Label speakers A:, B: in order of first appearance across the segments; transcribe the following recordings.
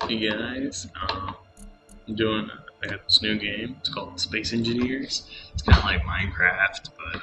A: Hey guys, I'm doing. I got this new game. It's called Space Engineers. It's kind of like Minecraft, but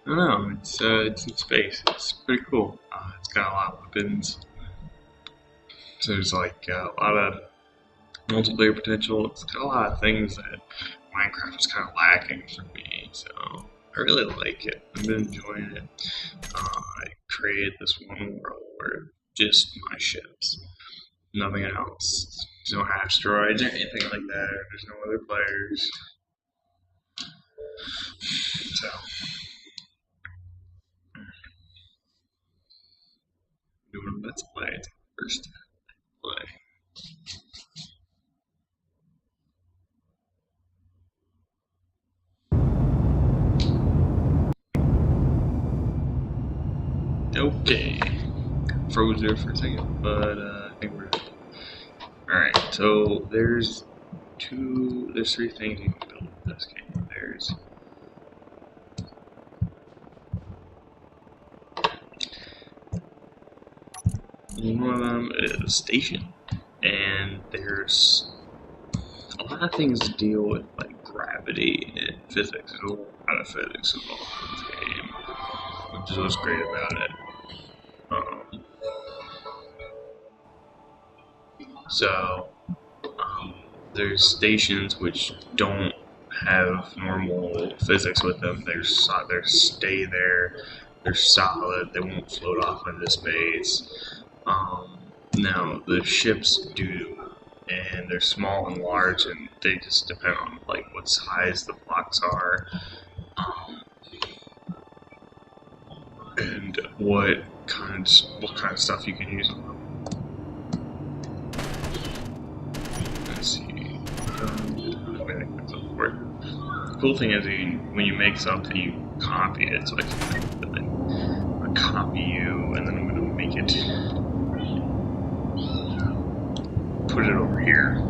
A: I don't know. It's in space. It's pretty cool. It's got a lot of weapons. So there's like a lot of multiplayer potential. It's got a lot of things that Minecraft is kind of lacking for me. So I really like it. I've been enjoying it. I created this one world where just my ships. Nothing else. There's no asteroids or anything like that. There's no other players. So, doing let's play. It's first play. Okay. Froze there for a second, but I think we're good. Alright, so there's three things you can build in this game. There's one of them is a station, and there's a lot of things to deal with, like gravity and physics. There's a lot of physics involved in this game, which is what's great about it. There's stations which don't have normal physics with them. They stay there. They're solid. They won't float off into space. Now the ships do, and they're small and large, and they just depend on like what size the blocks are, and what kind of stuff you can use on them. Let's see. The cool thing is when you make something, you copy it. So I'm gonna copy you, and then I'm gonna make it, put it over here.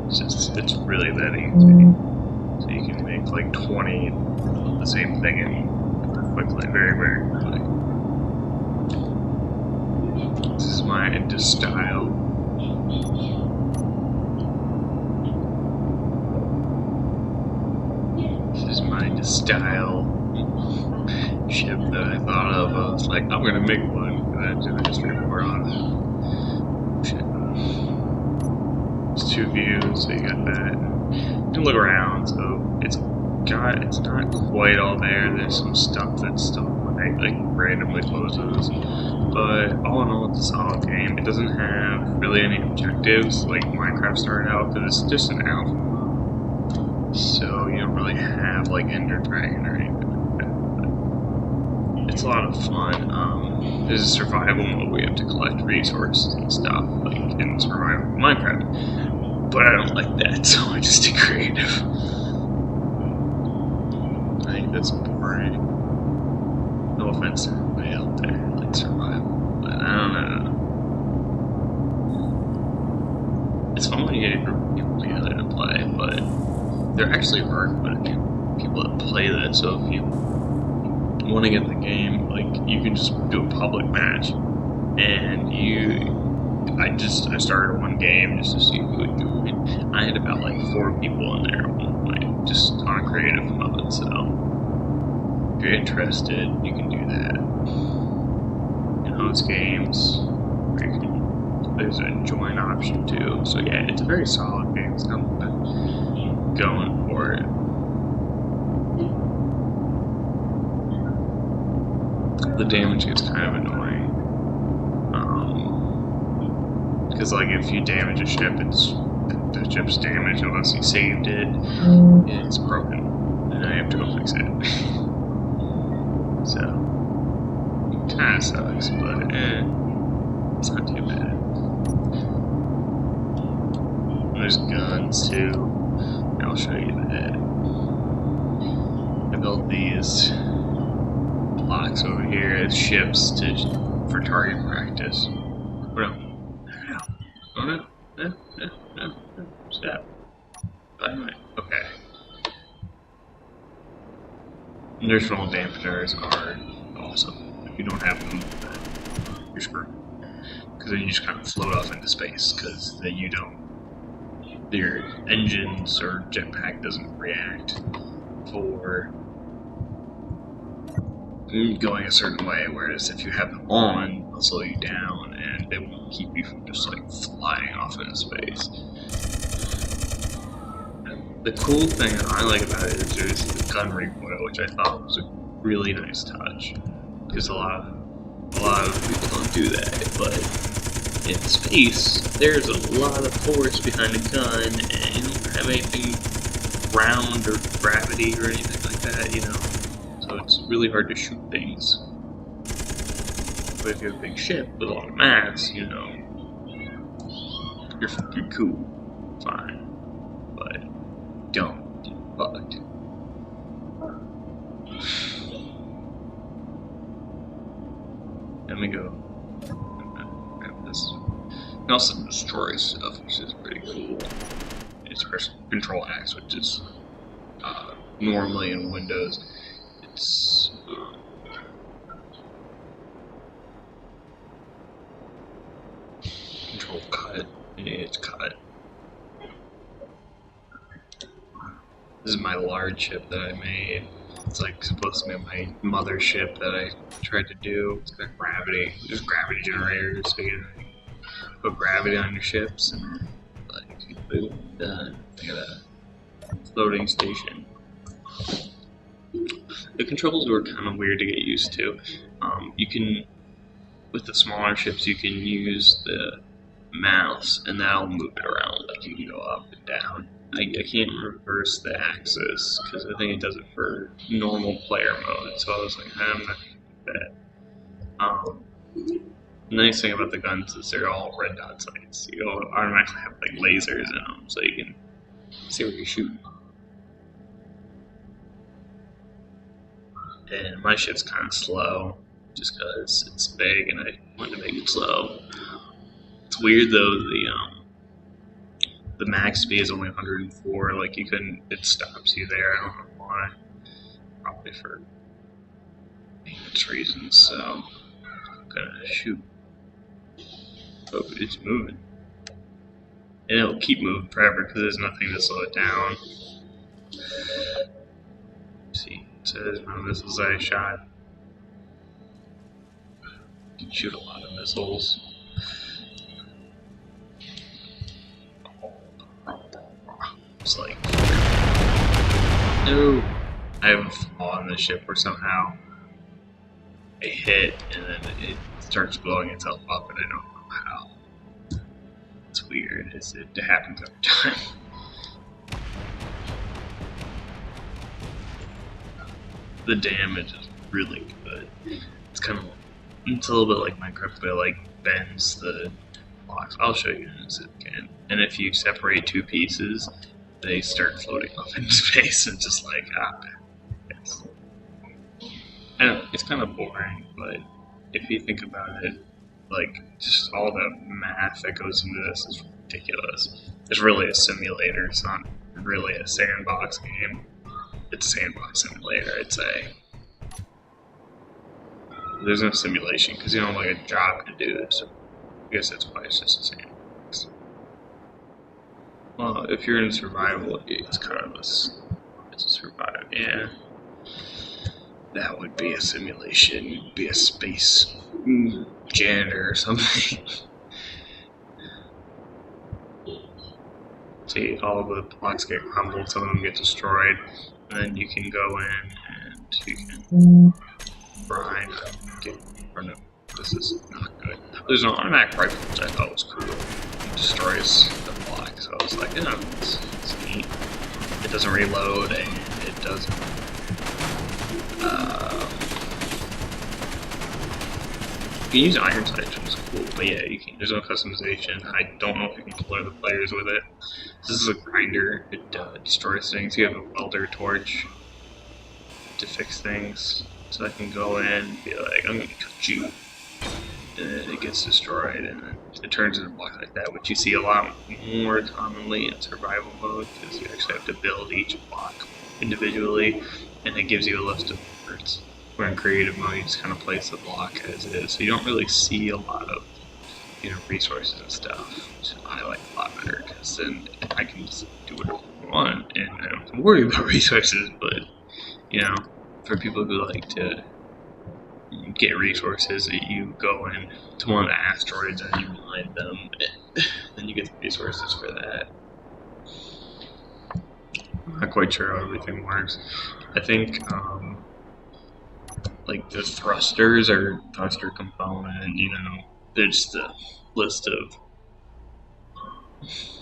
A: It's really that easy. So you can make like 20 of the same thing and quickly, very, very quickly. This is my style. Style ship that I thought of. I was like, I'm gonna make one, and then I just record on it. Shit. It's two views, so you got that. You can look around, so it's not quite all there. There's some stuff that's still like randomly closes, but all in all, it's a solid game. It doesn't have really any objectives like Minecraft started out, because it's just an alpha. So you don't really have like Ender Dragon or anything like that. It's a lot of fun. There's a survival mode where you have to collect resources and stuff, like in survival Minecraft. But I don't like that, so I just did creative. I think that's boring. No offense to everybody out there that likes survival, but I don't know. It's fun when you get a group of people together to play, but there actually are quite a few people that play that, so if you want to get the game, like, you can just do a public match, and I started one game just to see who would do it. I had about like 4 people in there at one point, just on a creative mode, so if you're interested, you can do that. In host games, there's a join option too, so yeah, it's a very solid game. It's not going for it. The damage gets kind of annoying, because like if you damage a ship, the ship's damaged unless you saved it. It's broken, and I have to go fix it. So it kind of sucks, but it's not too bad. And there's guns too. I'll show you that. I built these blocks over here as ships for target practice. No. Stop. Anyway, okay. Inertial dampeners are awesome. If you don't have them, you're screwed. because then you just kind of float off into space, because then your engines or jetpack doesn't react for going a certain way, whereas if you have them on, they'll slow you down and they won't keep you from just like flying off into space. The cool thing that I like about it is there's the gun recoil, which I thought was a really nice touch, because a lot of people don't do that. But in space, there's a lot of force behind a gun, and you don't have anything ground or gravity or anything like that, you know. So it's really hard to shoot things. But if you have a big ship with a lot of mass, you know, you're fucking cool, fine. But don't get fucked. Let me go grab this. It also destroys stuff, which is pretty cool. It's control axe, which is normally in Windows. It's control cut. Yeah, it's cut. This is my large ship that I made. It's like supposed to be my mothership that I tried to do. It's got gravity. There's gravity generators, so you can put gravity on your ships, and like boom, done. Look at that floating station. The controls were kind of weird to get used to. You can, with the smaller ships, you can use the mouse, and that'll move it around. Like you can go up and down. I can't reverse the axis because I think it does it for normal player mode. So I was like, I'm not gonna do that. The nice thing about the guns is they're all red dot sights. You automatically have like lasers in them, so you can see what you're shooting. And my ship's kind of slow, just because it's big and I wanted to make it slow. It's weird though, the max speed is only 104, like it stops you there, I don't know why. Probably for maintenance reasons, so I'm gonna shoot. Oh, it's moving. And it'll keep moving forever because there's nothing to slow it down. See, it says no missiles I shot. You can shoot a lot of missiles. It's like, no, I have a flaw in the ship where somehow I hit and then it starts blowing itself up and I don't know how. It's weird, it happens every time. The damage is really good. It's a little bit like Minecraft, but it like bends the blocks. I'll show you in a second. And if you separate two pieces, they start floating off into space and just like, yes. I don't know, it's kind of boring, but if you think about it, like, just all the math that goes into this is ridiculous. It's really a simulator, it's not really a sandbox game. It's a sandbox simulator, there's no simulation, because you don't have like a job to do, so I guess that's why it's just a sandbox. Well, if you're in survival, it's kind of it's a survival, yeah. That would be a simulation. You'd be a space janitor or something. See, all of the blocks get crumbled, some of them get destroyed, and then you can go in and you can grind. Or no, this is not good. There's an automatic rifle, which I thought was cool. It destroys the block, so I was like, yeah, it's neat. It doesn't reload, and it doesn't. You can use iron sights, which is cool, but yeah, you can. There's no customization. I don't know if you can color the players with it. This is a grinder. It destroys things. You have a welder torch to fix things. So I can go in and be like, I'm gonna cut you. And then it gets destroyed, and then it turns into a block like that, which you see a lot more commonly in survival mode, because you actually have to build each block individually, and it gives you a list of words. Where in creative mode, you just kind of place the block as it is, so you don't really see a lot of resources and stuff, which I like a lot better, because then I can just do whatever I want and I don't have to worry about resources. But for people who like to get resources, you go into one of the asteroids and you mine them, and you get the resources for that. I'm not quite sure how everything works. I think like the thrusters or thruster component, there's the list of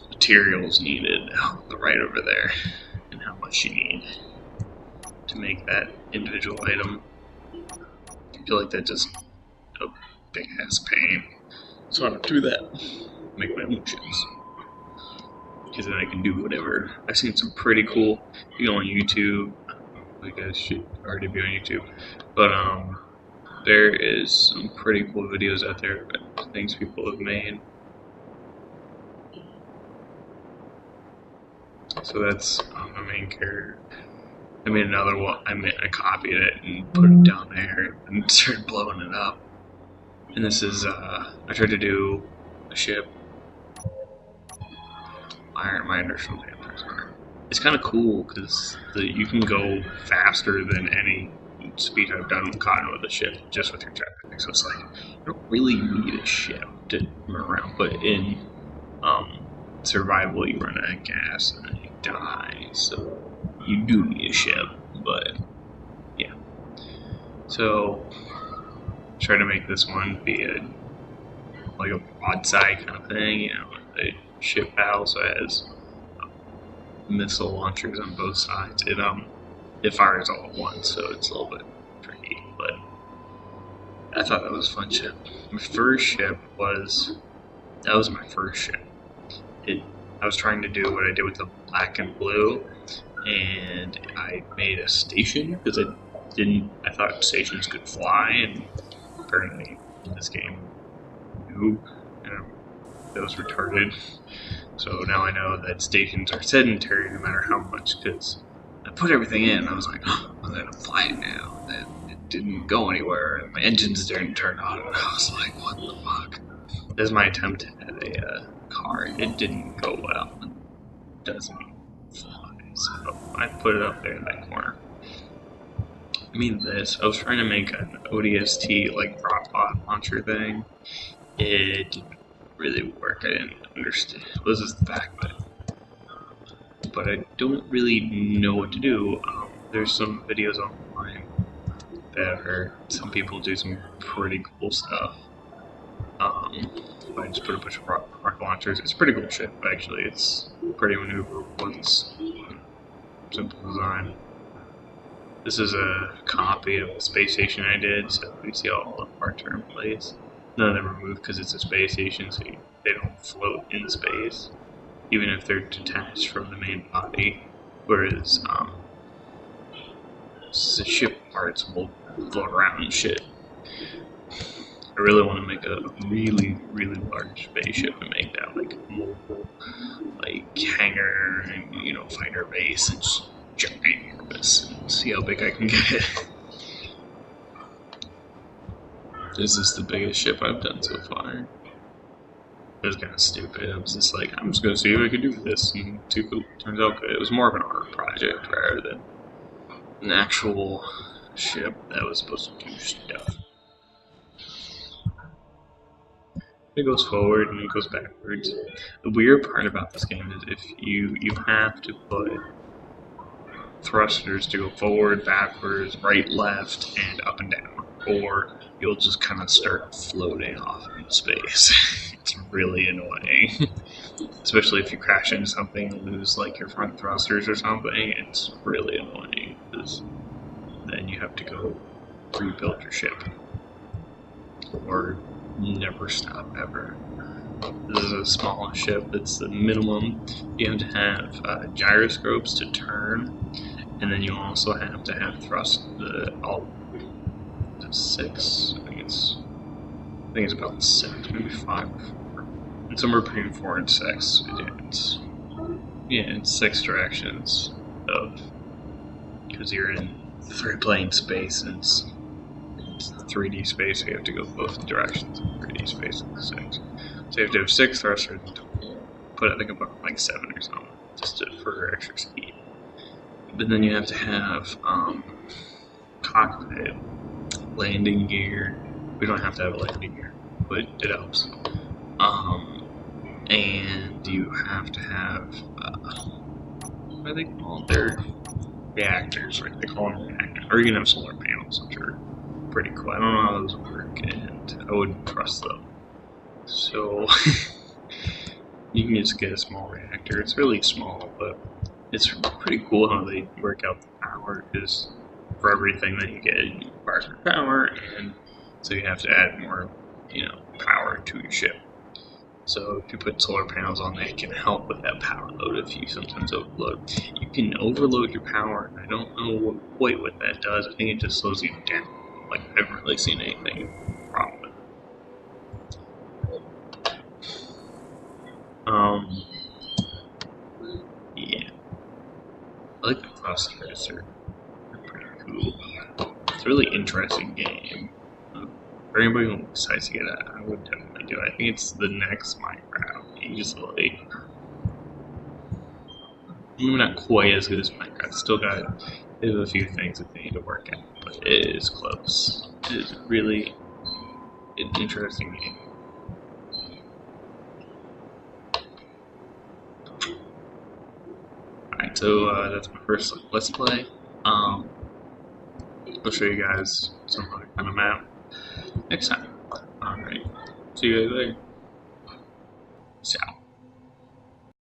A: materials needed right over there and how much you need to make that individual item. I feel like that's just a big ass pain, so I don't do that. Make my own chips, because then I can do whatever. I've seen some pretty cool. You go on YouTube. I guess should already be on YouTube, but there is some pretty cool videos out there about things people have made. So that's my main character. I made another one. I copied it and put it down there and started blowing it up. And this is I tried to do a ship. My inertial dampers. It's kind of cool because you can go faster than any speed I've done caught with a ship just with your jetpack. So it's like you don't really need a ship to run around, but in survival you run out of gas and then you die. So you do need a ship, but yeah. So try to make this one be a broadside kind of thing. The ship also has missile launchers on both sides. It fires all at once, so it's a little bit tricky, but I thought that was a fun ship. My first ship was my first ship. I was trying to do what I did with the black and blue, and I made a station because I thought stations could fly, and apparently in this game, no, that was retarded. So now I know that stations are sedentary no matter how much, because I put everything in and I was like, oh, I'm gonna fly it now. And it didn't go anywhere, and my engines didn't turn on, and I was like, what the fuck? This is my attempt at a car. It didn't go well. It doesn't fly, so I put it up there in that corner. I was trying to make an ODST like rocket launcher thing. It didn't really work. I didn't understand. It was just the fact that, but I don't really know what to do. There's some videos online that some people do some pretty cool stuff. I just put a bunch of rocket launchers. It's a pretty cool ship, actually. It's pretty maneuverable. It's simple design. This is a copy of the space station I did, so you see all the parts are in place. None of them are moved because it's a space station, so they don't float in space, even if they're detached from the main body. Whereas the ship parts will float around and shit. I really want to make a really, really large spaceship and make that like a mobile, like hangar and fighter base and just ginormous, and see how big I can get it. This is the biggest ship I've done so far. It was kind of stupid. I was just like, I'm just going to see if I can do this, and turns out good. It was more of an art project rather than an actual ship that was supposed to do stuff. It goes forward and it goes backwards. The weird part about this game is if you have to put thrusters to go forward, backwards, right, left, and up and down, or you'll just kind of start floating off in space. It's really annoying. Especially if you crash into something and lose like your front thrusters or something, it's really annoying, because then you have to go rebuild your ship. Or never stop ever. This is a small ship. It's the minimum. You have to have gyroscopes to turn, and then you also have to have all the 6. I think it's about 6, maybe 5 or 4. And somewhere between 4 and 6. It's 6 directions because you're in 3-plane space, and it's 3D space, so you have to go both directions in 3D space in 6. So you have to have 6 thrusters and put I think about like 7 or something, just for extra speed. But then you have to have cockpit, landing gear. We don't have to have a landing gear, but it helps. And you have to have what are they called? They're reactors, right? They call them reactors. Or you can have solar panels, which are pretty cool. I don't know how those work, and I wouldn't trust them. So you can just get a small reactor. It's really small, but it's pretty cool how they work out the power, because for everything that you get, you require more power, and so you have to add more, power to your ship. So if you put solar panels on there, it can help with that power load if you sometimes overload. You can overload your power, and I don't know quite what that does. I think it just slows you down. Like, I haven't really seen anything wrong with it. Yeah. I like the thrusters, they're pretty cool. It's a really interesting game. For anybody who decides to get it, I would definitely do it. I think it's the next Minecraft, easily. Maybe not quite as good as Minecraft. Still got a few things that they need to work out, but it is close. It is really an interesting game. Alright, so that's my first Let's Play. I'll show you guys some other kind of map next time. Alright, see you guys later. Ciao.